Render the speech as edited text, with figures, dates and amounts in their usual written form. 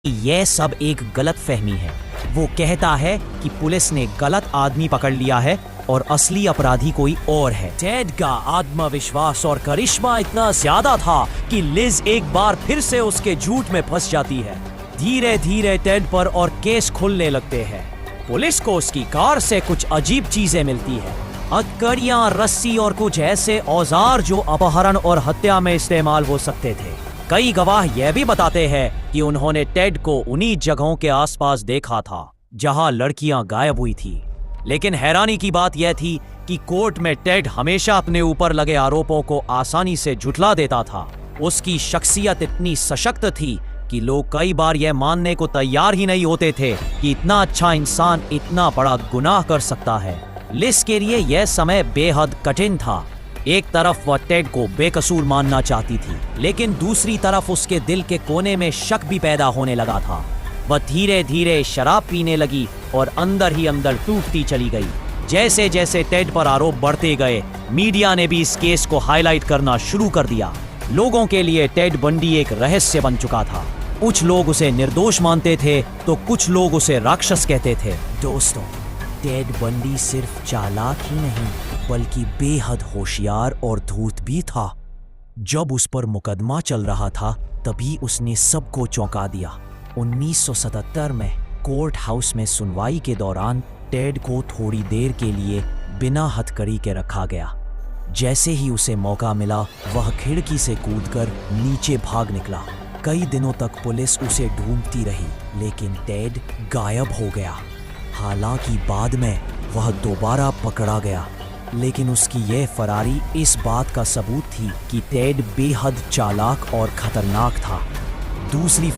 यह सब एक गलत फहमी है। वो कहता है कि पुलिस ने गलत आदमी पकड़ लिया है और असली अपराधी कोई और है। टेड का आत्मविश्वास और करिश्मा इतना ज्यादा था कि लिज एक बार फिर से उसके झूठ में फंस जाती है। धीरे धीरे टेड पर और केस खुलने लगते हैं। पुलिस को उसकी कार से कुछ अजीब चीजें मिलती है, हथकड़ियां, रस्सी और कुछ ऐसे औजार जो अपहरण और हत्या में इस्तेमाल हो सकते थे। कई गवाह यह भी बताते हैं कि उन्होंने टेड को उन्हीं जगहों के आसपास देखा था जहां लड़कियां गायब हुई थी। लेकिन हैरानी की बात यह थी कि कोर्ट में टेड हमेशा अपने ऊपर लगे आरोपों को आसानी से झुठला देता था। उसकी शख्सियत इतनी सशक्त थी कि लोग कई बार यह मानने को तैयार ही नहीं होते थे कि इतना अच्छा इंसान इतना बड़ा गुनाह कर सकता है। लिज के लिए यह समय बेहद कठिन था। एक तरफ वह टेड को बेकसूर मानना चाहती थी, लेकिन दूसरी तरफ उसके दिल के कोने में शक भी पैदा होने लगा था। वह धीरे धीरे शराब पीने लगी और अंदर ही अंदर टूटती चली गई। जैसे जैसे टेड पर आरोप बढ़ते गए, मीडिया ने भी इस केस को हाईलाइट करना शुरू कर दिया। लोगों के लिए टेड बंडी एक रहस्य बन चुका था। कुछ लोग उसे निर्दोष मानते थे तो कुछ लोग उसे राक्षस कहते थे। दोस्तों, टेड बंडी सिर्फ चालाक ही नहीं बल्कि बेहद होशियार और धूर्त भी था। जब उस पर मुकदमा चल रहा था तभी उसने सबको चौंका दिया। 1977 में कोर्ट हाउस में सुनवाई के दौरान टेड को थोड़ी देर के लिए बिना हथकड़ी के रखा गया। जैसे ही उसे मौका मिला वह खिड़की से कूदकर नीचे भाग निकला। कई दिनों तक पुलिस उसे ढूंढती रही, लेकिन टेड गायब हो गया। हालांकि बाद में वह दोबारा पकड़ा गया, लेकिन उसकी यह फरारी इस बात का सबूत थी कि टेड बेहद चालाक और खतरनाक था। दूसरी